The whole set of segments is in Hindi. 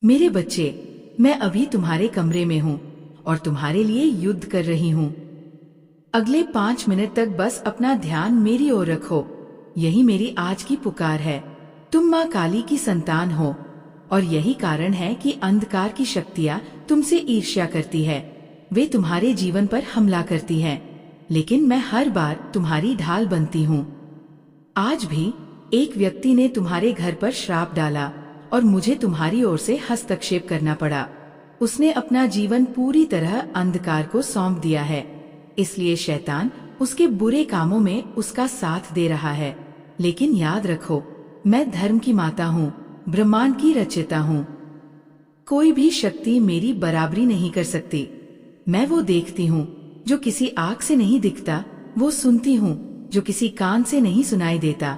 मेरे बच्चे, मैं अभी तुम्हारे कमरे में हूँ और तुम्हारे लिए युद्ध कर रही हूँ। अगले 5 मिनट तक बस अपना ध्यान मेरी ओर रखो। यही मेरी आज की पुकार है। तुम माँ काली की संतान हो और यही कारण है कि अंधकार की शक्तियाँ तुमसे ईर्ष्या करती है। वे तुम्हारे जीवन पर हमला करती हैं, लेकिन मैं हर बार तुम्हारी ढाल बनती हूँ। आज भी एक व्यक्ति ने तुम्हारे घर पर श्राप डाला और मुझे तुम्हारी ओर से हस्तक्षेप करना पड़ा। उसने अपना जीवन पूरी तरह अंधकार को सौंप दिया है, इसलिए शैतान उसके बुरे कामों में उसका साथ दे रहा है। लेकिन याद रखो, मैं धर्म की माता हूँ, ब्रह्मांड की रचयिता हूँ। कोई भी शक्ति मेरी बराबरी नहीं कर सकती। मैं वो देखती हूँ जो किसी आँख से नहीं दिखता, वो सुनती हूँ जो किसी कान से नहीं सुनाई देता,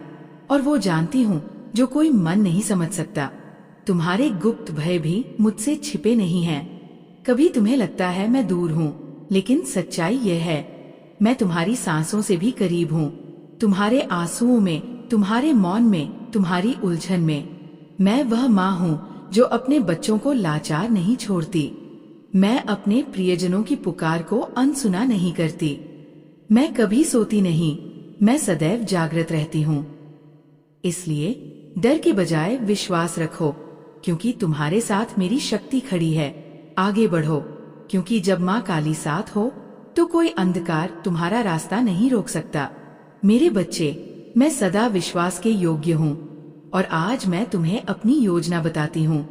और वो जानती हूँ जो कोई मन नहीं समझ सकता। तुम्हारे गुप्त भय भी मुझसे छिपे नहीं हैं। कभी तुम्हें लगता है मैं दूर हूँ, लेकिन सच्चाई यह है, मैं तुम्हारी सांसों से भी करीब हूँ। तुम्हारे आंसुओं में, तुम्हारे मौन में, तुम्हारी उलझन में। मैं वह माँ हूँ जो अपने बच्चों को लाचार नहीं छोड़ती। मैं अपने प्रियजनों की पुकार को अनसुना नहीं करती। मैं कभी सोती नहीं, मैं सदैव जागृत रहती हूँ। इसलिए डर के बजाय विश्वास रखो, क्योंकि तुम्हारे साथ मेरी शक्ति खड़ी है। आगे बढ़ो, क्योंकि जब माँ काली साथ हो तो कोई अंधकार तुम्हारा रास्ता नहीं रोक सकता। मेरे बच्चे, मैं सदा विश्वास के योग्य हूँ और आज मैं तुम्हें अपनी योजना बताती हूँ।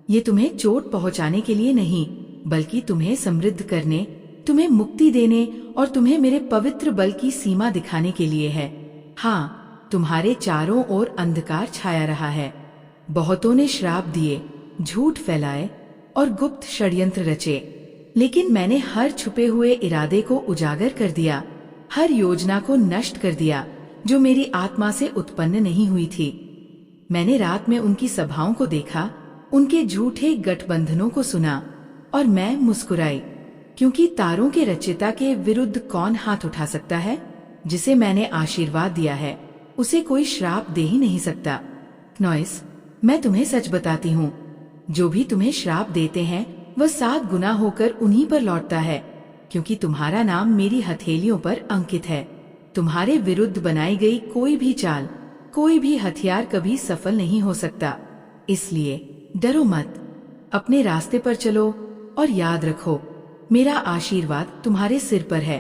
ये तुम्हें चोट पहुँचाने के लिए नहीं, बल्कि तुम्हें समृद्ध करने, तुम्हें मुक्ति देने और तुम्हें मेरे पवित्र बल की सीमा दिखाने के लिए है। हाँ, तुम्हारे चारों ओर अंधकार छाया रहा है। बहुतों ने श्राप दिए, झूठ फैलाए और गुप्त षड्यंत्र रचे, लेकिन मैंने हर छुपे हुए इरादे को उजागर कर दिया, हर योजना को नष्ट कर दिया जो मेरी आत्मा से उत्पन्न नहीं हुई थी। मैंने रात में उनकी सभाओं को देखा, उनके झूठे गठबंधनों को सुना और मैं मुस्कुराई, क्योंकि तारों के रचयिता के विरुद्ध कौन हाथ उठा सकता है? जिसे मैंने आशीर्वाद दिया है उसे कोई श्राप दे ही नहीं सकता। नॉइस, मैं तुम्हें सच बताती हूँ, जो भी तुम्हें श्राप देते हैं वह 7 गुना होकर उन्हीं पर लौटता है, क्योंकि तुम्हारा नाम मेरी हथेलियों पर अंकित है। तुम्हारे विरुद्ध बनाई गई कोई भी चाल, कोई भी हथियार कभी सफल नहीं हो सकता। इसलिए डरो मत, अपने रास्ते पर चलो और याद रखो, मेरा आशीर्वाद तुम्हारे सिर पर है।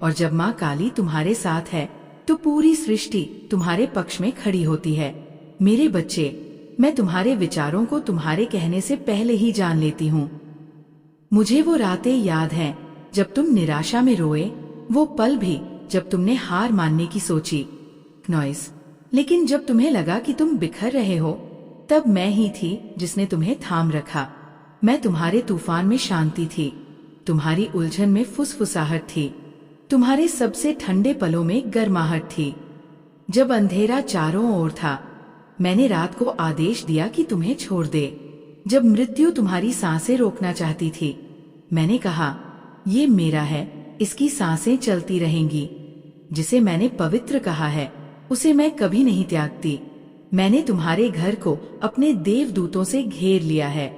और जब माँ काली तुम्हारे साथ है तो पूरी सृष्टि तुम्हारे पक्ष में खड़ी होती है। मेरे बच्चे, मैं तुम्हारे विचारों को तुम्हारे कहने से पहले ही जान लेती हूँ। मुझे वो रातें याद हैं जब तुम निराशा में रोए, वो पल भी जब तुमने हार मानने की सोची। नॉइस, लेकिन जब तुम्हें लगा कि तुम बिखर रहे हो, तब मैं ही थी जिसने तुम्हें थाम रखा। मैं तुम्हारे तूफान में शांति थी, तुम्हारी उलझन में फुसफुसाहट थी, तुम्हारे सबसे ठंडे पलों में गर्माहट थी। जब अंधेरा चारों ओर था, मैंने रात को आदेश दिया कि तुम्हें छोड़ दे। जब मृत्यु तुम्हारी सांसें रोकना चाहती थी, मैंने कहा, ये मेरा है, इसकी सांसें चलती रहेंगी। जिसे मैंने पवित्र कहा है उसे मैं कभी नहीं त्यागती। मैंने तुम्हारे घर को अपने देवदूतों से घेर लिया है।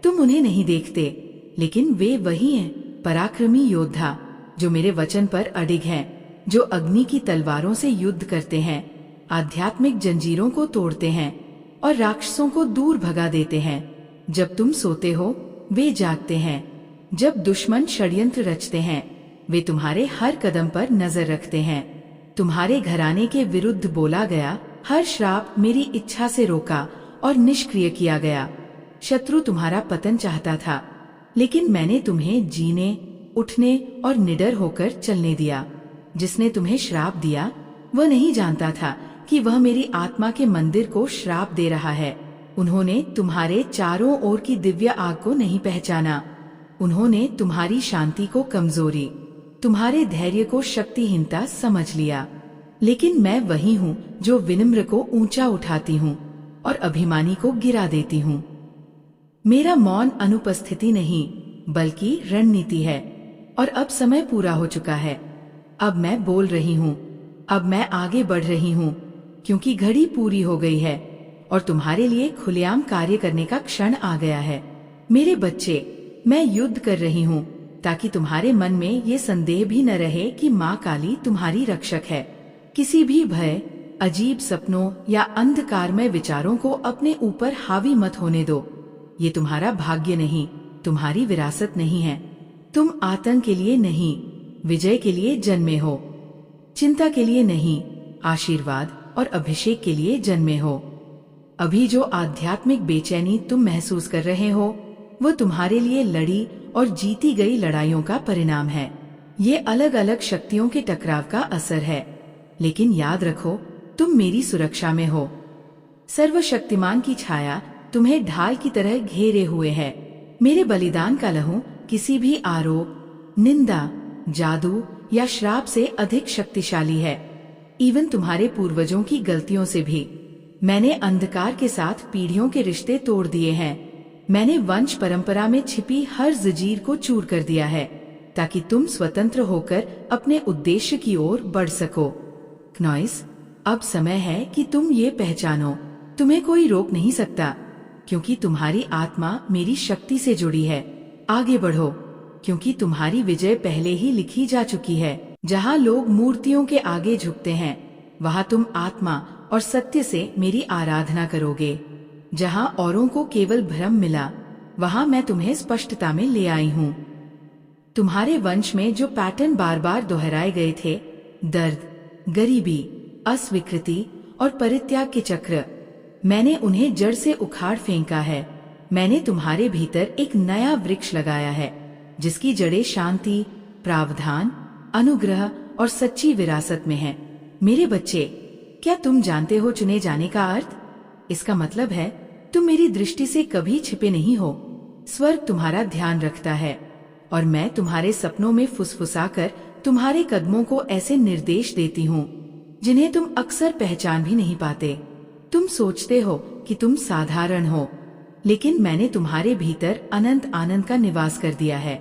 तुम उन्हें नहीं देखते, लेकिन वे वही हैं, पराक्रमी योद्धा जो मेरे वचन पर अडिग हैं, जो अग्नि की तलवारों से युद्ध करते हैं, आध्यात्मिक जंजीरों को तोड़ते हैं और राक्षसों को दूर भगा देते हैं। जब तुम सोते हो, वे जागते हैं। जब दुश्मन षड्यंत्र रचते हैं, वे तुम्हारे हर कदम पर नजर रखते हैं। तुम्हारे घराने के विरुद्ध बोला गया हर श्राप मेरी इच्छा से रोका और निष्क्रिय किया गया। शत्रु तुम्हारा पतन चाहता था, लेकिन मैंने तुम्हें जीने, उठने और निडर होकर चलने दिया। जिसने तुम्हें श्राप दिया वह नहीं जानता था कि वह मेरी आत्मा के मंदिर को श्राप दे रहा है। उन्होंने तुम्हारे चारों ओर की दिव्य आग को नहीं पहचाना। उन्होंने तुम्हारी शांति को कमजोरी, तुम्हारे धैर्य को शक्तिहीनता समझ लिया। लेकिन मैं वही हूँ जो विनम्र को ऊंचा उठाती हूँ और अभिमानी को गिरा देती हूँ। मेरा मौन अनुपस्थिति नहीं, बल्कि रणनीति है। और अब समय पूरा हो चुका है। अब मैं बोल रही हूँ, अब मैं आगे बढ़ रही हूँ, क्योंकि घड़ी पूरी हो गई है और तुम्हारे लिए खुलेआम कार्य करने का क्षण आ गया है। मेरे बच्चे, मैं युद्ध कर रही हूँ ताकि तुम्हारे मन में ये संदेह भी न रहे कि माँ काली तुम्हारी रक्षक है। किसी भी भय, अजीब सपनों या अंधकारमय विचारों को अपने ऊपर हावी मत होने दो। ये तुम्हारा भाग्य नहीं, तुम्हारी विरासत नहीं है। तुम आतंक के लिए नहीं, विजय के लिए जन्मे हो। चिंता के लिए नहीं, आशीर्वाद और अभिषेक के लिए जन्मे हो। अभी जो आध्यात्मिक बेचैनी तुम महसूस कर रहे हो, वो तुम्हारे लिए लड़ी और जीती गई लड़ाइयों का परिणाम है। ये अलग अलग शक्तियों के टकराव का असर है, लेकिन याद रखो, तुम मेरी सुरक्षा में हो। सर्वशक्तिमान की छाया तुम्हें ढाल की तरह घेरे हुए है। मेरे बलिदान का लहू किसी भी आरोप, निंदा, जादू या श्राप से अधिक शक्तिशाली है, इवन तुम्हारे पूर्वजों की गलतियों से भी। मैंने अंधकार के साथ पीढ़ियों के रिश्ते तोड़ दिए हैं। मैंने वंश परंपरा में छिपी हर जंजीर को चूर कर दिया है, ताकि तुम स्वतंत्र होकर अपने उद्देश्य की ओर बढ़ सको। क्नॉइस, अब समय है कि तुम ये पहचानो, तुम्हें कोई रोक नहीं सकता, क्योंकि तुम्हारी आत्मा मेरी शक्ति से जुड़ी है। आगे बढ़ो, क्योंकि तुम्हारी विजय पहले ही लिखी जा चुकी है। जहाँ लोग मूर्तियों के आगे झुकते हैं, वहाँ तुम आत्मा और सत्य से मेरी आराधना करोगे। जहाँ औरों को केवल भ्रम मिला, वहाँ मैं तुम्हें स्पष्टता में ले आई हूँ। तुम्हारे वंश में जो पैटर्न बार बार दोहराए गए थे, दर्द, गरीबी, अस्वीकृति और परित्याग के चक्र, मैंने उन्हें जड़ से उखाड़ फेंका है। मैंने तुम्हारे भीतर एक नया वृक्ष लगाया है, जिसकी जड़ें शांति, प्रावधान, अनुग्रह और सच्ची विरासत में है। मेरे बच्चे, क्या तुम जानते हो चुने जाने का अर्थ? इसका मतलब है तुम मेरी दृष्टि से कभी छिपे नहीं हो। स्वर्ग तुम्हारा ध्यान रखता है, और मैं तुम्हारे सपनों में फुसफुसाकर तुम्हारे कदमों को ऐसे निर्देश देती हूँ जिन्हें तुम अक्सर पहचान भी नहीं पाते। तुम सोचते हो कि तुम साधारण हो, लेकिन मैंने तुम्हारे भीतर अनंत आनंद का निवास कर दिया है।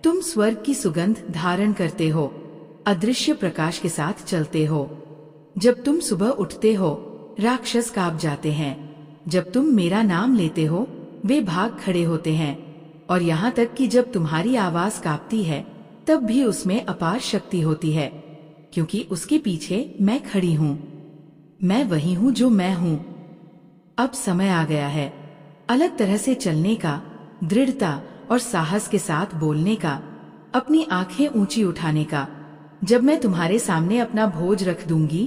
तुम स्वर्ग की सुगंध धारण करते हो, अदृश्य प्रकाश के साथ चलते हो। जब तुम सुबह उठते हो, राक्षस कांप जाते हैं। जब तुम मेरा नाम लेते हो, वे भाग खड़े होते हैं। और यहाँ तक कि जब तुम्हारी आवाज कांपती है, तब भी उसमें अपार शक्ति होती है, क्योंकि उसके पीछे मैं खड़ी हूँ। मैं वही हूँ जो मैं हूँ। अब समय आ गया है अलग तरह से चलने का, दृढ़ता और साहस के साथ बोलने का, अपनी आंखें ऊंची उठाने का। जब मैं तुम्हारे सामने अपना भोज रख दूंगी,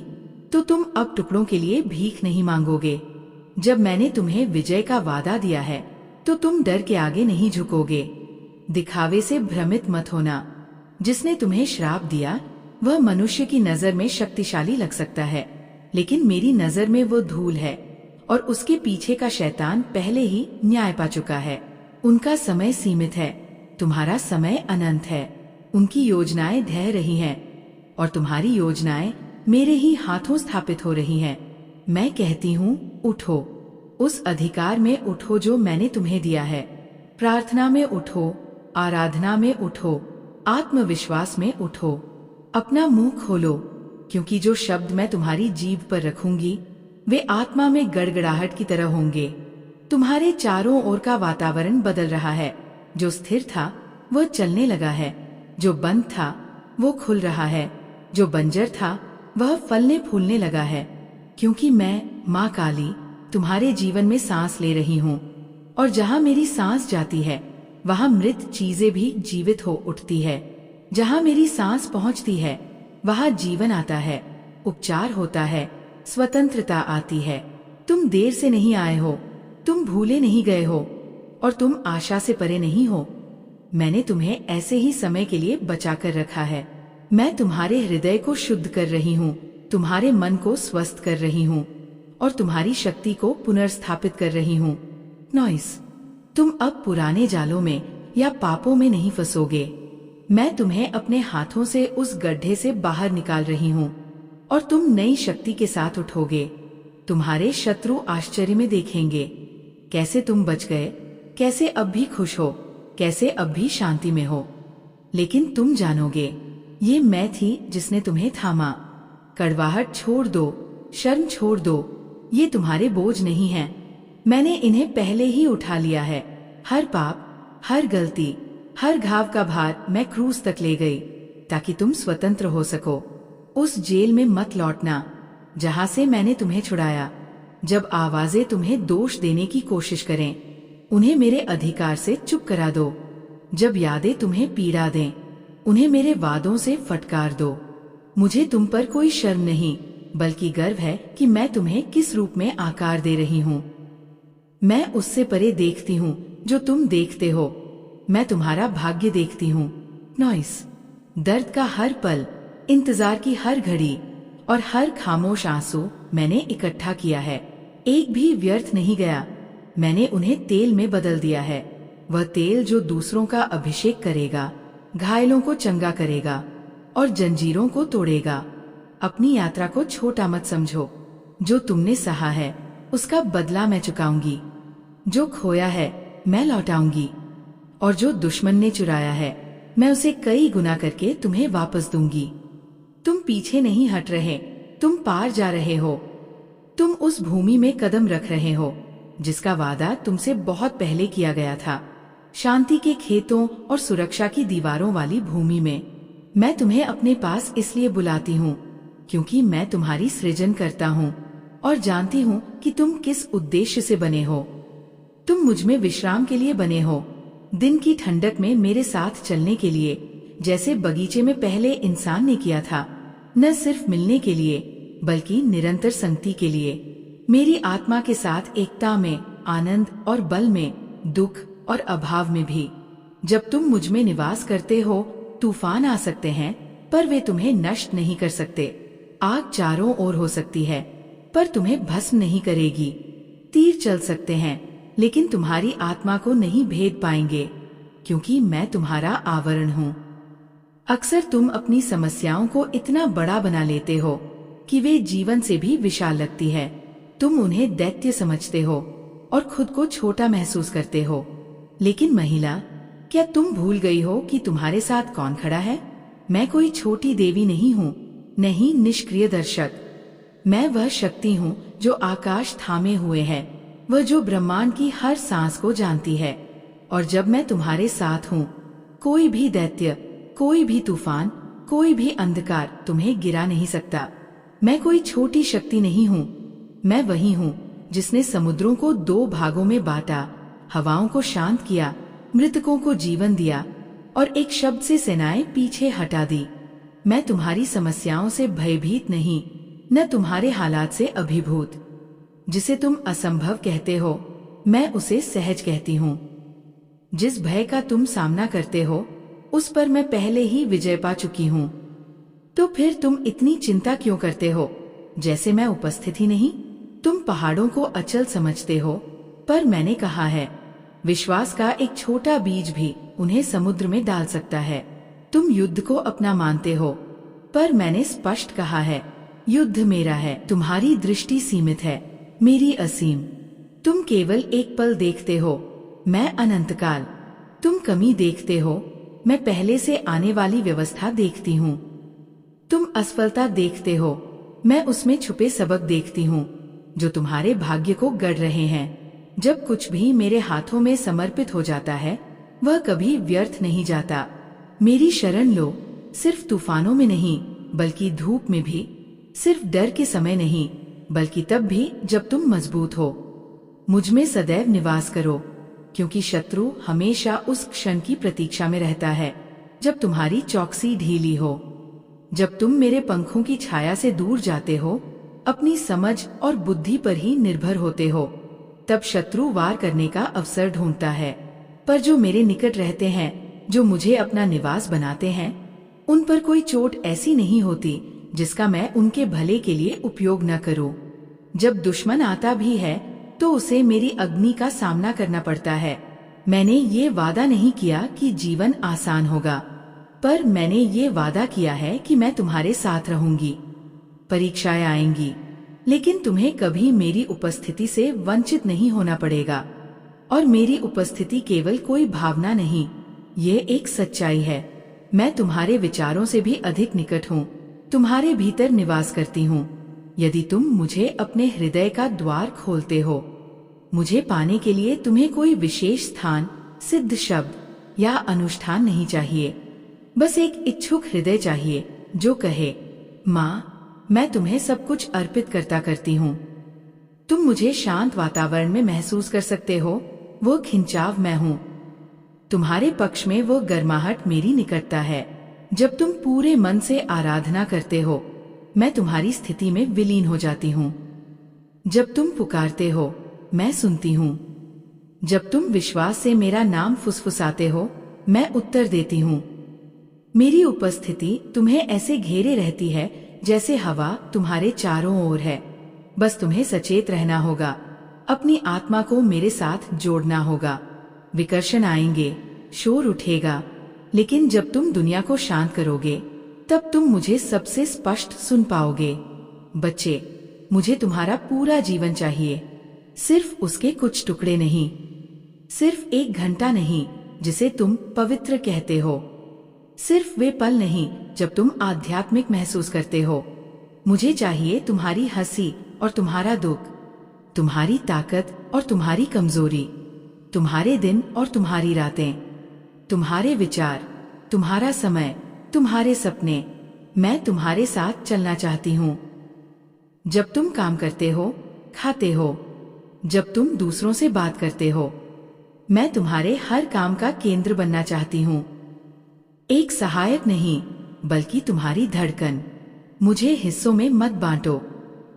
तो तुम अब टुकड़ों के लिए भीख नहीं मांगोगे। जब मैंने तुम्हें विजय का वादा दिया है, तो तुम डर के आगे नहीं झुकोगे। दिखावे से भ्रमित मत होना। जिसने तुम्हें श्राप दिया, वह मनुष्य की नजर में शक्तिशाली लग सकता है, लेकिन मेरी नजर में वो धूल है, और उसके पीछे का शैतान पहले ही न्याय पा चुका है। उनका समय सीमित है, तुम्हारा समय अनंत है। उनकी योजनाएं ढह रही हैं, और तुम्हारी योजनाएं मेरे ही हाथों स्थापित हो रही हैं। मैं कहती हूँ, उठो, उस अधिकार में उठो जो मैंने तुम्हें दिया है। प्रार्थना में उठो, आराधना में उठो, आत्मविश्वास में उठो। अपना मुंह खोलो, क्योंकि जो शब्द मैं तुम्हारी जीभ पर रखूंगी, वे आत्मा में गड़गड़ाहट की तरह होंगे। तुम्हारे चारों ओर का वातावरण बदल रहा है। जो स्थिर था वह चलने लगा है, जो बंद था वो खुल रहा है, जो बंजर था वह फलने फूलने लगा है। क्योंकि मैं, माँ काली, तुम्हारे जीवन में सांस ले रही हूँ, और जहाँ मेरी सांस जाती है, वहाँ मृत चीजें भी जीवित हो उठती है। जहाँ मेरी सांस पहुँचती है, वहाँ जीवन आता है, उपचार होता है, स्वतंत्रता आती है। तुम देर से नहीं आए हो, तुम भूले नहीं गए हो, और तुम आशा से परे नहीं हो। मैंने तुम्हें ऐसे ही समय के लिए बचा कर रखा है। मैं तुम्हारे हृदय को शुद्ध कर रही हूँ, तुम्हारे मन को स्वस्थ कर रही हूँ, और तुम्हारी शक्ति को पुनर्स्थापित कर रही हूँ। नॉइस, तुम अब पुराने जालों में या पापों में नहीं फंसोगे। मैं तुम्हें अपने हाथों से उस गड्ढे से बाहर निकाल रही हूँ, और तुम नई शक्ति के साथ उठोगे। तुम्हारे शत्रु आश्चर्य में देखेंगे, कैसे तुम बच गए, कैसे अब भी खुश हो, कैसे अब भी शांति में हो। लेकिन तुम जानोगे, ये मैं थी जिसने तुम्हें थामा। कड़वाहट छोड़ दो, शर्म छोड़ दो, ये तुम्हारे बोझ नहीं हैं। मैंने इन्हें पहले ही उठा लिया है। हर पाप, हर गलती, हर घाव का भार मैं क्रूस तक ले गई, ताकि तुम स्वतंत्र हो सको। उस जेल में मत लौटना जहां से मैंने तुम्हें छुड़ाया। जब आवाजें तुम्हें दोष देने की कोशिश करें, उन्हें मेरे अधिकार से चुप करा दो। जब यादें तुम्हें पीड़ा दें, उन्हें मेरे वादों से फटकार दो। मुझे तुम पर कोई शर्म नहीं, बल्कि गर्व है कि मैं तुम्हें किस रूप में आकार दे रही हूँ। मैं उससे परे देखती हूँ जो तुम देखते हो। मैं तुम्हारा भाग्य देखती हूँ। नॉइस, दर्द का हर पल, इंतजार की हर घड़ी और हर खामोश आंसू मैंने इकट्ठा किया है। एक भी व्यर्थ नहीं गया। मैंने उन्हें तेल में बदल दिया है। वह तेल जो दूसरों का अभिषेक करेगा, घायलों को चंगा करेगा और जंजीरों को तोड़ेगा। अपनी यात्रा को छोटा मत समझो। जो तुमने सहा है उसका बदला मैं चुकाऊंगी। जो खोया है मैं लौटाऊंगी, और जो दुश्मन ने चुराया है मैं उसे कई गुना करके तुम्हें वापस दूंगी। तुम पीछे नहीं हट रहे, तुम पार जा रहे हो। तुम उस भूमि में कदम रख रहे हो जिसका वादा तुमसे बहुत पहले किया गया था। शांति के खेतों और सुरक्षा की दीवारों वाली भूमि में। मैं तुम्हें अपने पास इसलिए बुलाती हूँ क्योंकि मैं तुम्हारी सृजन करता हूँ और जानती हूँ कि तुम किस उद्देश्य से बने हो। तुम मुझ में विश्राम के लिए बने हो, दिन की ठंडक में मेरे साथ चलने के लिए, जैसे बगीचे में पहले इंसान ने किया था। न सिर्फ मिलने के लिए बल्कि निरंतर संगति के लिए, मेरी आत्मा के साथ एकता में, आनंद और बल में, दुख और अभाव में भी। जब तुम मुझ में निवास करते हो, तूफान आ सकते हैं पर वे तुम्हें नष्ट नहीं कर सकते। आग चारों ओर हो सकती है पर तुम्हें भस्म नहीं करेगी। तीर चल सकते हैं लेकिन तुम्हारी आत्मा को नहीं भेद पाएंगे, क्योंकि मैं तुम्हारा आवरण हूँ। अक्सर तुम अपनी समस्याओं को इतना बड़ा बना लेते हो कि वे जीवन से भी विशाल लगती है। तुम उन्हें दैत्य समझते हो और खुद को छोटा महसूस करते हो। लेकिन महिला, क्या तुम भूल गई हो कि तुम्हारे साथ कौन खड़ा है? मैं कोई छोटी देवी नहीं हूँ, नहीं निष्क्रिय दर्शक। मैं वह शक्ति हूँ जो आकाश थामे हुए है, वह जो ब्रह्मांड की हर सांस को जानती है। और जब मैं तुम्हारे साथ हूँ, कोई भी दैत्य, कोई भी तूफान, कोई भी अंधकार तुम्हें गिरा नहीं सकता। मैं कोई छोटी शक्ति नहीं हूँ। मैं वही हूँ जिसने समुद्रों को 2 भागों में बांटा, हवाओं को शांत किया, मृतकों को जीवन दिया और एक शब्द से सेनाएं पीछे हटा दी। मैं तुम्हारी समस्याओं से भयभीत नहीं, न तुम्हारे हालात से अभिभूत। जिसे तुम असंभव कहते हो, मैं उसे सहज कहती हूँ। जिस भय का तुम सामना करते हो, उस पर मैं पहले ही विजय पा चुकी हूँ। तो फिर तुम इतनी चिंता क्यों करते हो, जैसे मैं उपस्थित ही नहीं? तुम पहाड़ों को अचल समझते हो, पर मैंने कहा है, विश्वास का एक छोटा बीज भी उन्हें समुद्र में डाल सकता है। तुम युद्ध को अपना मानते हो, पर मैंने स्पष्ट कहा है, युद्ध मेरा है, तुम्हारी दृष्टि सीमित है, मेरी असीम। तुम केवल एक पल देखते हो, मैं अनंतकाल। तुम कमी देखते हो, मैं पहले से आने वाली व्यवस्था देखती हूँ। तुम असफलता देखते हो, मैं उसमें छुपे सबक देखती हूँ जो तुम्हारे भाग्य को गढ़ रहे हैं। जब कुछ भी मेरे हाथों में समर्पित हो जाता है, वह कभी व्यर्थ नहीं जाता। मेरी शरण लो, सिर्फ तूफानों में नहीं बल्कि धूप में भी, सिर्फ डर के समय नहीं बल्कि तब भी जब तुम मजबूत हो। मुझ में सदैव निवास करो, क्योंकि शत्रु हमेशा उस क्षण की प्रतीक्षा में रहता है जब तुम्हारी चौकसी ढीली हो। जब तुम मेरे पंखों की छाया से दूर जाते हो, अपनी समझ और बुद्धि पर ही निर्भर होते हो, तब शत्रु वार करने का अवसर ढूंढता है। पर जो मेरे निकट रहते हैं, जो मुझे अपना निवास बनाते हैं, उन पर कोई चोट ऐसी नहीं होती जिसका मैं उनके भले के लिए उपयोग न करूं। जब दुश्मन आता भी है तो उसे मेरी अग्नि का सामना करना पड़ता है। मैंने ये वादा नहीं किया कि जीवन आसान होगा, पर मैंने ये वादा किया है कि मैं तुम्हारे साथ रहूंगी। परीक्षाएं आएंगी, लेकिन तुम्हें कभी मेरी उपस्थिति से वंचित नहीं होना पड़ेगा। और मेरी उपस्थिति केवल कोई भावना नहीं, ये एक सच्चाई है। मैं तुम्हारे विचारों से भी अधिक निकट हूँ, तुम्हारे भीतर निवास करती हूँ। यदि तुम मुझे अपने हृदय का द्वार खोलते हो। मुझे पाने के लिए तुम्हें कोई विशेष स्थान, सिद्ध शब्द या अनुष्ठान नहीं चाहिए। बस एक इच्छुक हृदय चाहिए जो कहे, माँ, मैं तुम्हें सब कुछ अर्पित करती हूँ। तुम मुझे शांत वातावरण में महसूस कर सकते हो, वो खिंचाव मैं हूँ। तुम्हारे पक्ष में वो गर्माहट मेरी निकटता है। जब तुम पूरे मन से आराधना करते हो, मैं तुम्हारी स्थिति में विलीन हो जाती हूँ। जब तुम पुकारते हो, मैं सुनती हूँ। जब तुम विश्वास से मेरा नाम फुसफुसाते हो, मैं उत्तर देती हूँ। मेरी उपस्थिति तुम्हें ऐसे घेरे रहती है जैसे हवा तुम्हारे चारों ओर है। बस तुम्हें सचेत रहना होगा, अपनी आत्मा को मेरे साथ जोड़ना होगा। विकर्षण आएंगे, शोर उठेगा, लेकिन जब तुम दुनिया को शांत करोगे, तब तुम मुझे सबसे स्पष्ट सुन पाओगे। बच्चे, मुझे तुम्हारा पूरा जीवन चाहिए, सिर्फ उसके कुछ टुकड़े नहीं, सिर्फ 1 घंटा नहीं जिसे तुम पवित्र कहते हो, सिर्फ वे पल नहीं जब तुम आध्यात्मिक महसूस करते हो। मुझे चाहिए तुम्हारी हंसी और तुम्हारा दुख, तुम्हारी ताकत और तुम्हारी कमजोरी, तुम्हारे दिन और तुम्हारी रातें, तुम्हारे विचार, तुम्हारा समय, तुम्हारे सपने। मैं तुम्हारे साथ चलना चाहती हूँ। जब तुम काम करते हो, खाते हो, जब तुम दूसरों से बात करते हो, मैं तुम्हारे हर काम का केंद्र बनना चाहती हूँ। एक सहायक नहीं, बल्कि तुम्हारी धड़कन। मुझे हिस्सों में मत बांटो।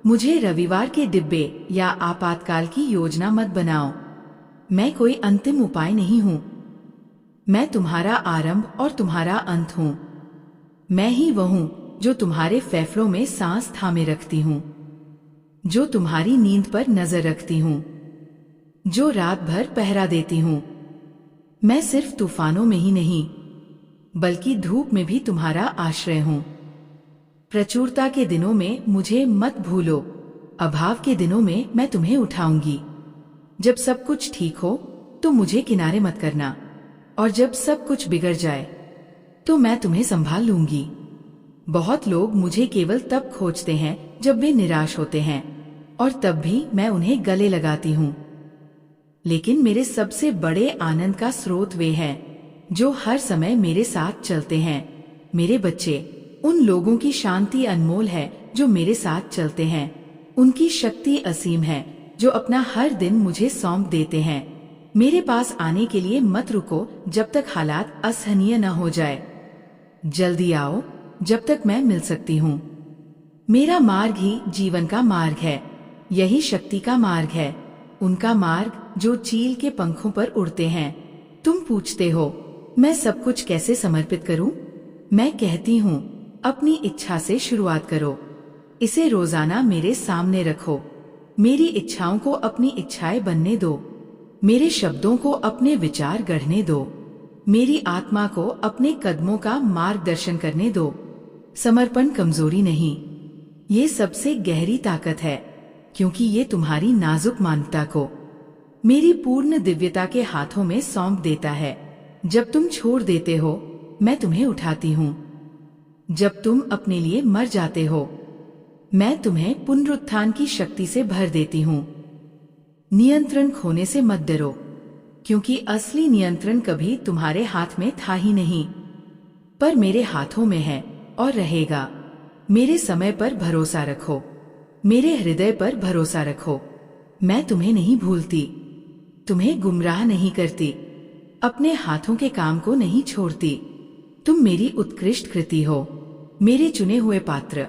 मुझे रविवार के डिब्बे या आपातकाल की योजना मत बनाओ। मैं कोई अंतिम उपाय नहीं हूँ। मैं तुम्हारा आरंभ और तुम्हारा अंत हूँ। मैं ही वह हूँ जो तुम्हारे फेफड़ों में सांस थामे रखती हूँ, जो तुम्हारी नींद पर नजर रखती हूँ, जो रात भर पहरा देती हूँ। मैं सिर्फ तूफानों में ही नहीं, बल्कि धूप में भी तुम्हारा आश्रय हूँ। प्रचुरता के दिनों में मुझे मत भूलो, अभाव के दिनों में मैं तुम्हें उठाऊंगी। जब सब कुछ ठीक हो तो मुझे किनारे मत करना, और जब सब कुछ बिगड़ जाए तो मैं तुम्हें संभाल लूंगी। बहुत लोग मुझे केवल तब खोजते हैं जब वे निराश होते हैं, और तब भी मैं उन्हें गले लगाती हूँ। लेकिन मेरे सबसे बड़े आनंद का स्रोत वे हैं जो हर समय मेरे साथ चलते हैं। मेरे बच्चे, उन लोगों की शांति अनमोल है जो मेरे साथ चलते हैं। उनकी शक्ति असीम है जो अपना हर दिन मुझे सौंप देते हैं। मेरे पास आने के लिए मत रुको जब तक हालात असहनीय न हो जाए। जल्दी आओ जब तक मैं मिल सकती हूँ। मेरा मार्ग ही जीवन का मार्ग है, यही शक्ति का मार्ग है, उनका मार्ग जो चील के पंखों पर उड़ते हैं। तुम पूछते हो, मैं सब कुछ कैसे समर्पित करूं? मैं कहती हूँ, अपनी इच्छा से शुरुआत करो। इसे रोजाना मेरे सामने रखो। मेरी इच्छाओं को अपनी इच्छाएं बनने दो। मेरे शब्दों को अपने विचार गढ़ने दो। मेरी आत्मा को अपने कदमों का मार्गदर्शन करने दो। समर्पण कमजोरी नहीं, ये सबसे गहरी ताकत है, क्योंकि ये तुम्हारी नाजुक मानवता को मेरी पूर्ण दिव्यता के हाथों में सौंप देता है। जब तुम छोड़ देते हो, मैं तुम्हें उठाती हूँ। जब तुम अपने लिए मर जाते हो, मैं तुम्हें पुनरुत्थान की शक्ति से भर देती हूँ। नियंत्रण खोने से मत डरो, क्योंकि असली नियंत्रण कभी तुम्हारे हाथ में था ही नहीं, पर मेरे हाथों में है और रहेगा। मेरे समय पर भरोसा रखो, मेरे हृदय पर भरोसा रखो। मैं तुम्हें नहीं भूलती, तुम्हें गुमराह नहीं करती, अपने हाथों के काम को नहीं छोड़ती। तुम मेरी उत्कृष्ट कृति हो, मेरे चुने हुए पात्र,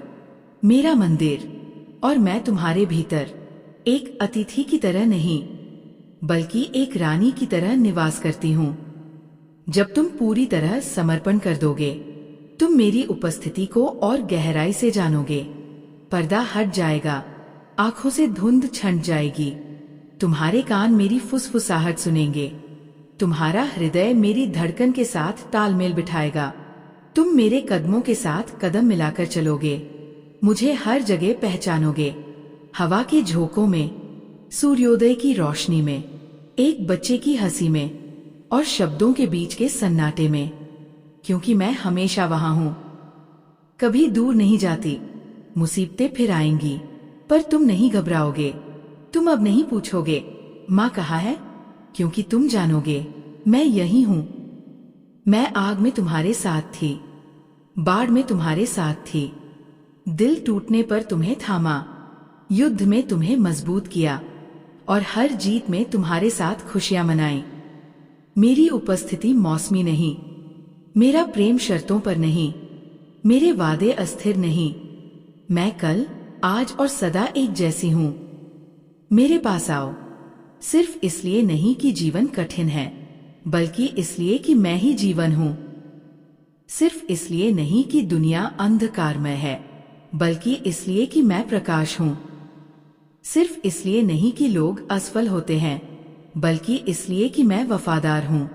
मेरा मंदिर, और मैं तुम्हारे भीतर एक अतिथि की तरह नहीं, बल्कि एक रानी की तरह निवास करती हूँ। जब तुम पूरी तरह समर्पण कर दोगे, तुम मेरी उपस्थिति को और गहराई से जानोगे। पर्दा हट जाएगा, आंखों से धुंध छंट जाएगी, तुम्हारे कान मेरी फुसफुसाहट सुनेंगे, तुम्हारा हृदय मेरी धड़कन के साथ तालमेल बिठाएगा। तुम मेरे कदमों के साथ कदम मिलाकर चलोगे, मुझे हर जगह पहचानोगे। हवा के झोंकों में, सूर्योदय की रोशनी में, एक बच्चे की हंसी में, और शब्दों के बीच के सन्नाटे में, क्योंकि मैं हमेशा वहां हूं, कभी दूर नहीं जाती। मुसीबतें फिर आएंगी, पर तुम नहीं घबराओगे, तुम अब नहीं पूछोगे माँ कहाँ है, क्योंकि तुम जानोगे मैं यही हूँ। मैं आग में तुम्हारे साथ थी, बाढ़ में तुम्हारे साथ थी, दिल टूटने पर तुम्हें थामा, युद्ध में तुम्हें मजबूत किया और हर जीत में तुम्हारे साथ खुशियां मनाई। मेरी उपस्थिति मौसमी नहीं, मेरा प्रेम शर्तों पर नहीं, मेरे वादे अस्थिर नहीं। मैं कल, आज और सदा एक जैसी हूं। मेरे पास आओ, सिर्फ इसलिए नहीं कि जीवन कठिन है, बल्कि इसलिए कि मैं ही जीवन हूं। सिर्फ इसलिए नहीं कि दुनिया अंधकारमय है, बल्कि इसलिए कि मैं प्रकाश हूं। सिर्फ इसलिए नहीं कि लोग असफल होते हैं, बल्कि इसलिए कि मैं वफादार हूं।